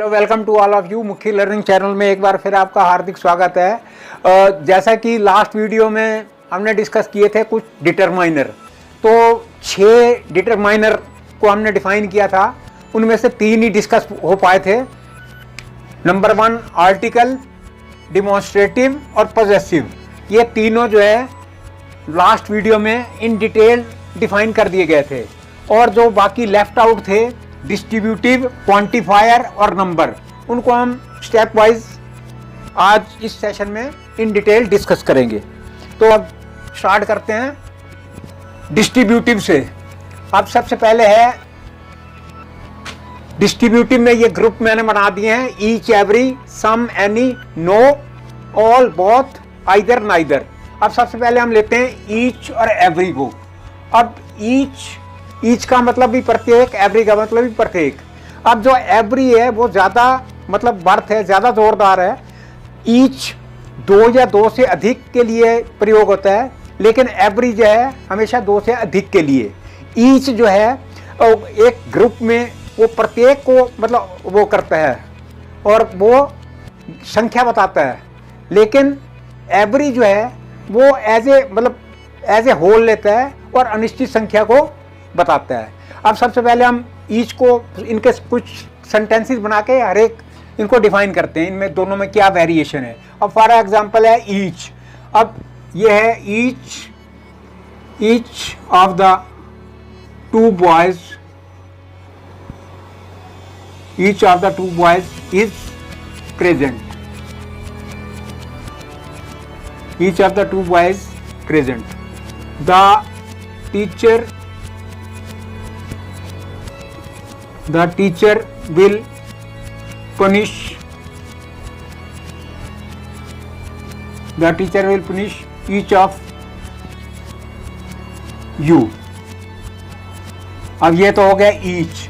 Hello, welcome to all of you. मुख्य learning channel में एक बार फिर आपका हार्दिक स्वागत है। जैसा कि लास्ट वीडियो में हमने डिस्कस किए थे कुछ डिटरमाइनर, तो 6 डिटरमाइनर को हमने डिफाइन किया था। उनमें से 3 ही डिस्कस हो पाए थे। नंबर 1 आर्टिकल, डिमॉन्स्ट्रेटिव और पॉजेसिव। ये तीनों जो है लास्ट वीडियो में इन डिटेल डिफाइन कर दिए गए थे। और जो बाकी लेफ्ट आउट थे, डिस्ट्रीब्यूटिव, क्वांटिफायर और नंबर, उनको हम स्टेप वाइज आज इस सेशन में इन डिटेल डिस्कस करेंगे। तो अब स्टार्ट करते हैं डिस्ट्रीब्यूटिव से। अब सबसे पहले है डिस्ट्रीब्यूटिव में ये ग्रुप मैंने बना दिए हैं: each, every, some, any, no, all, both, either, neither. अब सबसे पहले हम लेते हैं ईच और एवरी को। अब ईच का मतलब भी प्रत्येक, एवरी का मतलब भी प्रत्येक। अब जो एवरी है वो ज़्यादा मतलब बर्थ है, ज़्यादा जोरदार है। ईच 2 या 2 से अधिक के लिए प्रयोग होता है, लेकिन एवरी जो है हमेशा 2 से अधिक के लिए। ईच जो है एक ग्रुप में वो प्रत्येक को मतलब वो करता है और वो संख्या बताता है, लेकिन एवरी जो है वो एज ए होल लेता है और अनिश्चित संख्या को बताता है। अब सबसे पहले हम ईच को इनके कुछ सेंटेंसेस बना के हर एक इनको डिफाइन करते हैं, इनमें दोनों में क्या वेरिएशन है। अब फॉर एग्जांपल है ईच। अब ये है each of the 2 boys, each of the 2 boys is present, each of the 2 boys present. The teacher will punish each of you। अब ये तो हो गया ईच।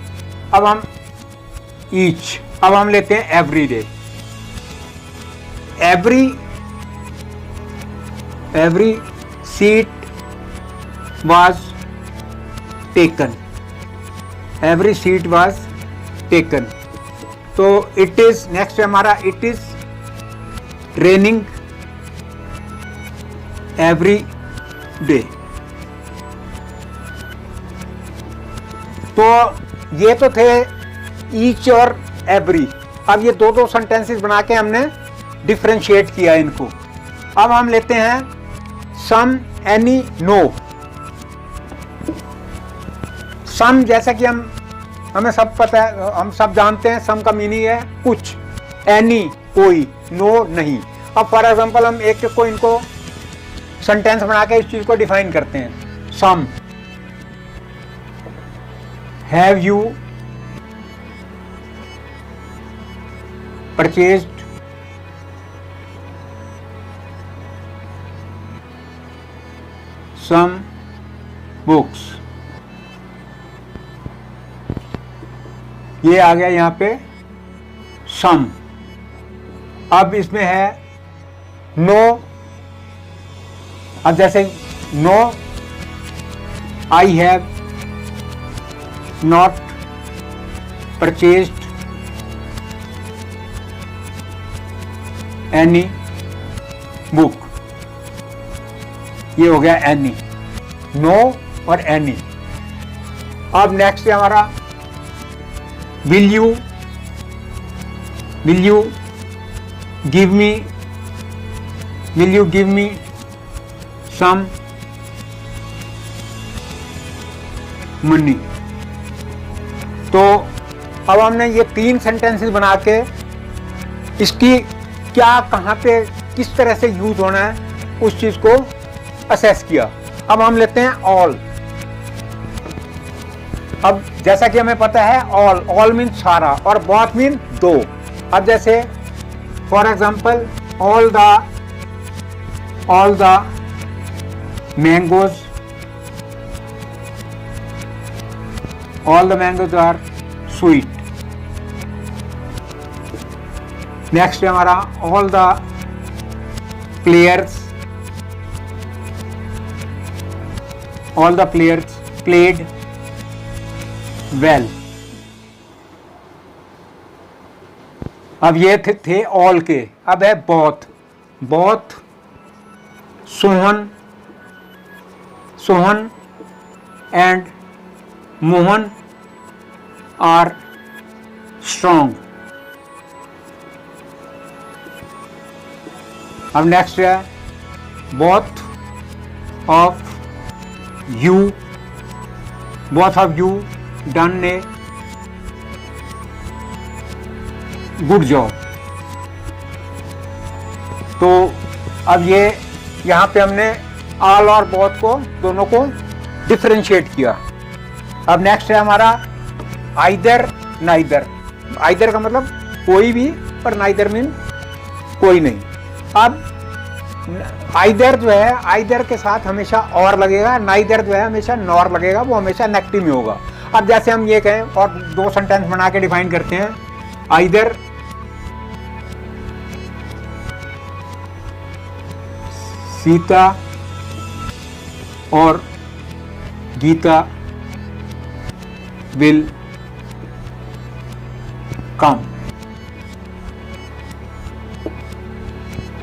अब हम लेते हैं every day. Every seat was taken, every seat was taken। तो इट इज नेक्स्ट है हमारा, it is raining every day। तो ये तो थे ईच और एवरी। अब ये दो सेंटेंसेस बना के हमने डिफरेंशिएट किया इनको। अब हम लेते हैं सम, एनी, नो। सम जैसा कि हमें सब पता है, हम सब जानते हैं सम का मीनिंग है कुछ, एनी कोई, नो नहीं। अब फॉर एग्जांपल हम एक को इनको सेंटेंस बना के इस चीज को डिफाइन करते हैं। Some, have you purchased some books. ये आ गया यहाँ पे सम। अब इसमें है नो। अब जैसे no, I have not purchased any book. ये हो गया एनी, नो और एनी। अब नेक्स्ट है हमारा will you give me some money। तो अब हमने ये 3 सेंटेंसेस बना के इसकी क्या, कहाँ पे, किस तरह से यूज होना है उस चीज को असेस किया। अब हम लेते हैं ऑल। अब जैसा कि हमें पता है ऑल मीन सारा और बोथ मीन 2। अब जैसे for example all the mangoes are sweet. Next है हमारा all the players played well. अब ये थे ऑल के, अब है both. Both Sohan, Sohan and Mohan are strong. अब नेक्स्ट है both of you, both of you done a good job. तो अब ये यहाँ पे हमने ऑल और बोथ को, दोनों को डिफरेंशिएट किया। अब नेक्स्ट है हमारा आइदर नाइदर। आइदर का मतलब कोई भी, पर नाइदर मीन कोई नहीं। अब आइदर जो है, आइदर के साथ हमेशा और लगेगा, नाइदर जो है हमेशा नॉर लगेगा, वो हमेशा नेगेटिव में होगा। अब जैसे हम ये कहें और दो सेंटेंस बना के डिफाइन करते हैं, आइदर सीता और गीता विल कम।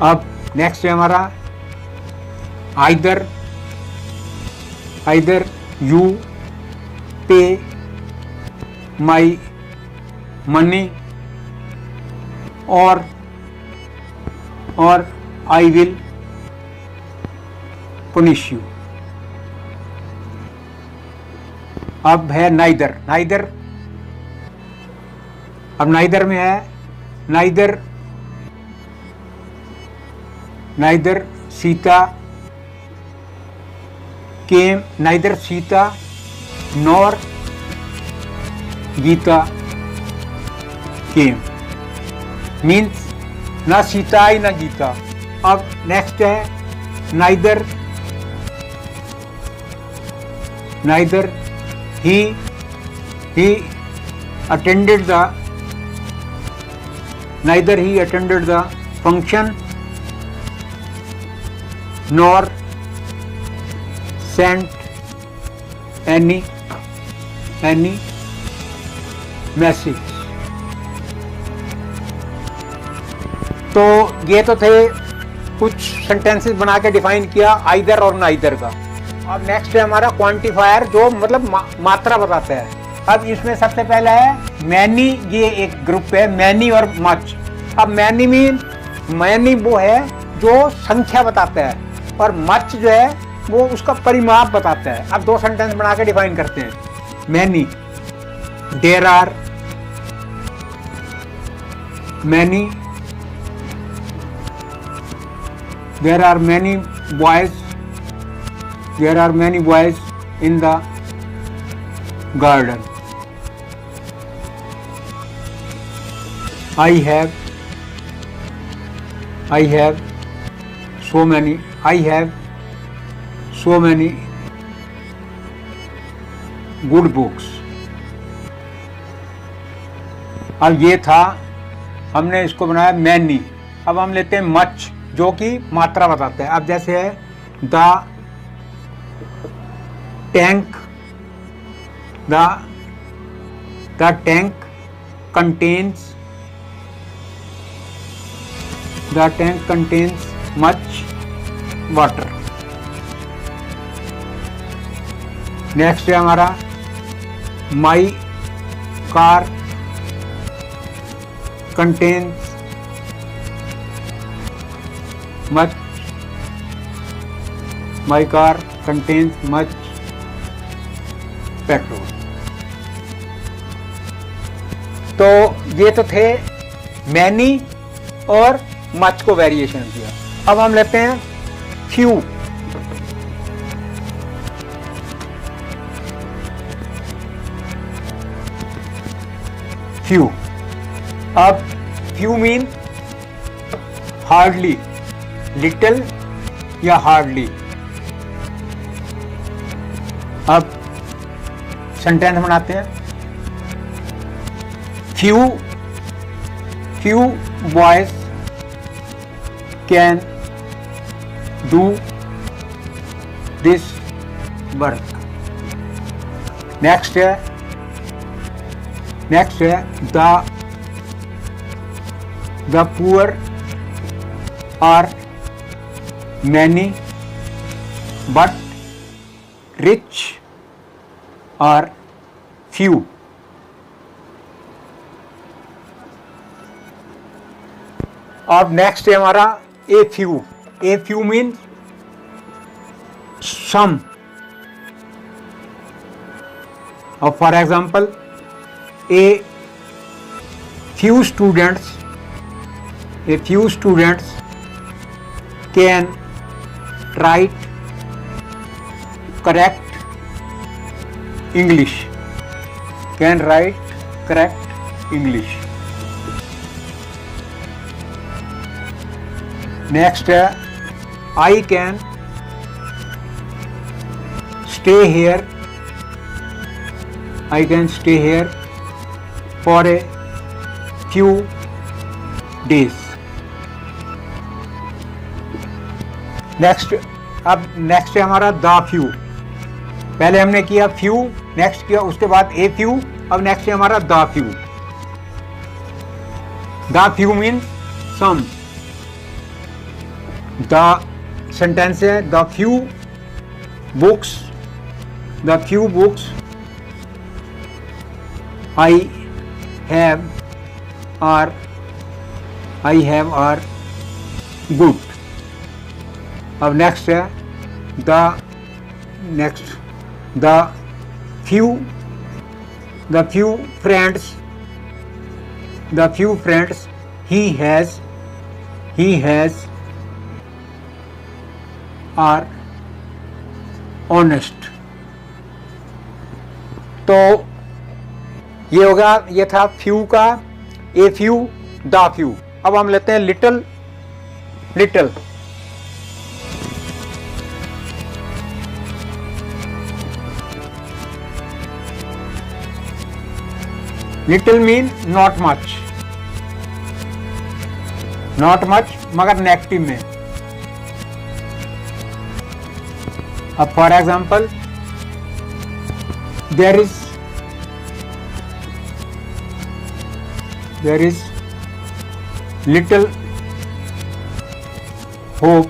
अब नेक्स्ट है हमारा आइदर, आइदर यू पे माई मनी और आई विल पुनिश यू। अब है नाइदर। नाइदर, अब नाइदर में है नाइदर, नाइदर सीता केम, नाइदर सीता नॉर गीता केम, मीन्स ना सीता आई ना गीता। अब नेक्स्ट है neither, neither he attended the, neither he attended the function nor sent any message। तो ये तो थे कुछ सेंटेंसेस बना के डिफाइन किया आइदर और नाइदर का। अब नेक्स्ट है हमारा क्वांटिफायर, जो मतलब मात्रा बताता है। अब इसमें सबसे पहला है मैनी, ये एक ग्रुप है मैनी और मच। अब मैनी मीन, मैनी वो है जो संख्या बताता है, और मच जो है वो उसका परिमाप बताता है। अब दो सेंटेंस बना के डिफाइन करते हैं। Many, there are many, there are many boys, there are many boys in the garden। I have so many, I have so many good books। अब ये था, हमने इसको बनाया मैनी। अब हम लेते हैं मच, जो कि मात्रा बताता है। अब जैसे है the tank, the tank contains, the tank contains much water। Next है हमारा my car contains much, my car contains much petrol. तो ये तो थे मैनी और मच को वेरिएशन किया। अब हम लेते हैं फ्यू। फ्यू, अब फ्यू मीन हार्डली, लिटिल या हार्डली। अब सेंटेंस बनाते हैं। few boys can do this work। Next है The poor are many, but rich are few. अब नेक्स्ट है हमारा a few. A few mean some. अब for example a few students can write correct English. Next है I can stay here. For a few days. Next है हमारा the few. पहले हमने किया फ्यू, नेक्स्ट किया उसके बाद ए फ्यू, अब नेक्स्ट है हमारा the few. The few mean some. The sentence है the few books I have are good. अब नेक्स्ट है the few friends he has are honest. तो ये होगा, ये था फ्यू का, ए फ्यू, द फ्यू. अब हम लेते हैं little. Little mean not much, मगर नेगेटिव में. अब for example there is little hope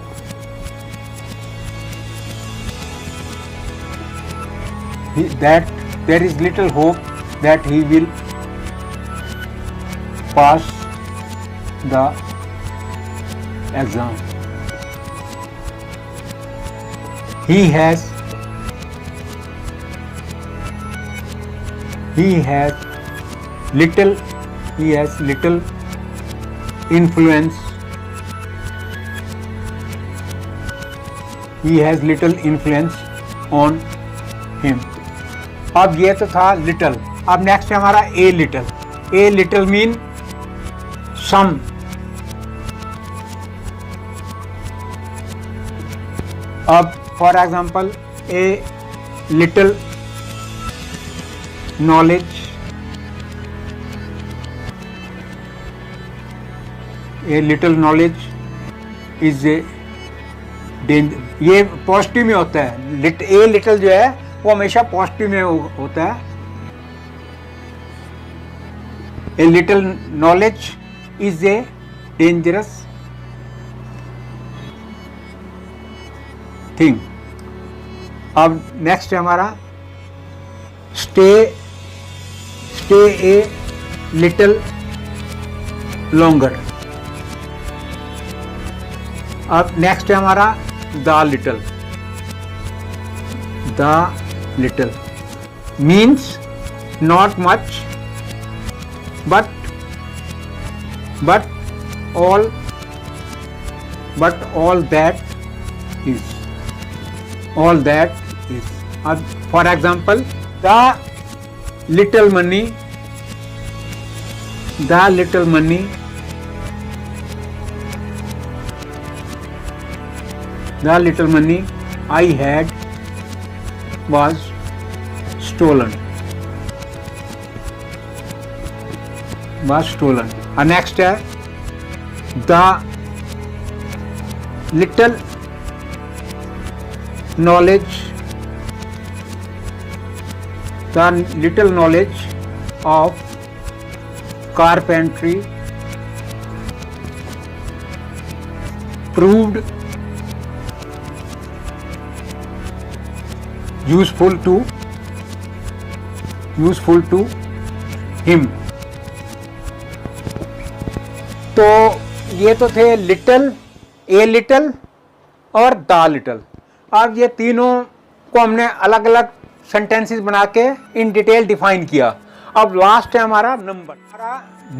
that he will pass the exam. He has little influence. On him. अब ये तो था लिटिल. अब नेक्स्ट है हमारा ए लिटिल मीन सम. अब for example a little knowledge. Is a danger. ये positive में होता है. ए लिटिल जो है वो हमेशा पॉजिटिव में होता है. A little knowledge is a dangerous thing. अब नेक्स्ट है हमारा स्टे ए लिटिल लॉन्गर. अब नेक्स्ट है हमारा the little means not much but all that is. For example, the little money I had was stolen. Next है the little knowledge of carpentry proved useful to him। तो ये तो थे little, a little और the little. अब ये तीनों को हमने अलग अलग सेंटेंसेस बना के इन डिटेल डिफाइन किया। अब लास्ट है हमारा नंबर। हमारा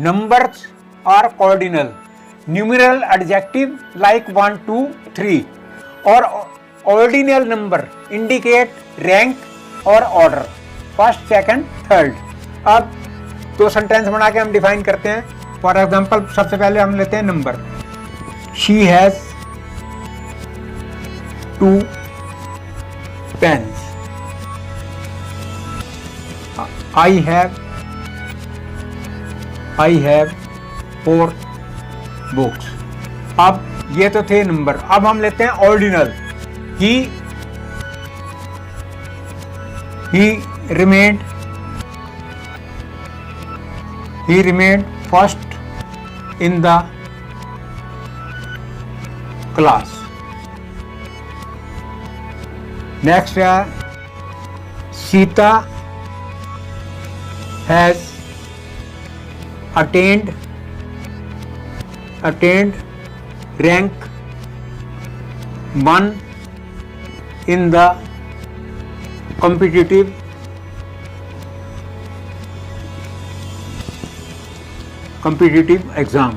numbers are ordinal, numeral adjective like 1 2 3 और ऑर्डिनल नंबर इंडिकेट रैंक और ऑर्डर, फर्स्ट सेकंड थर्ड। अब दो सेंटेंस बना के हम डिफाइन करते हैं। फॉर एग्जांपल सबसे पहले हम लेते हैं number. She has 2 pens, I have 4 books। अब ये तो थे नंबर। अब हम लेते हैं ordinal. he remained first in the class। Next है Sita has attained rank 1 in the competitive exam.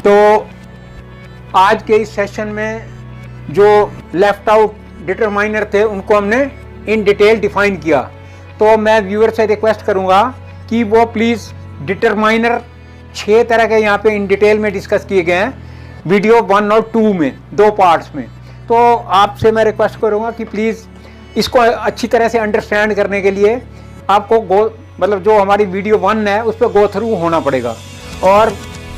तो आज के इस सेशन में जो लेफ्ट आउट डिटरमाइनर थे उनको हमने इन डिटेल डिफाइन किया। तो मैं व्यूअर से रिक्वेस्ट करूंगा कि वो प्लीज़ डिटरमाइनर 6 तरह के यहाँ पे इन डिटेल में डिस्कस किए गए हैं वीडियो 1 और 2 में, 2 पार्ट्स में। तो आपसे मैं रिक्वेस्ट करूंगा कि प्लीज़ इसको अच्छी तरह से अंडरस्टैंड करने के लिए आपको मतलब जो हमारी वीडियो 1 है उस पर गो थ्रू होना पड़ेगा। और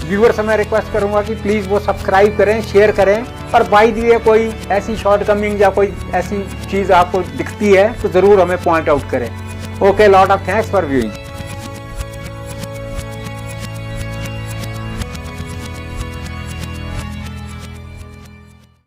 व्यूअर से मैं रिक्वेस्ट करूंगा कि प्लीज़ वो सब्सक्राइब करें, शेयर करें, और बाय द वे कोई ऐसी शॉर्टकमिंग या कोई ऐसी चीज़ आपको दिखती है तो ज़रूर हमें पॉइंट आउट करें। Okay, lot of thanks for viewing.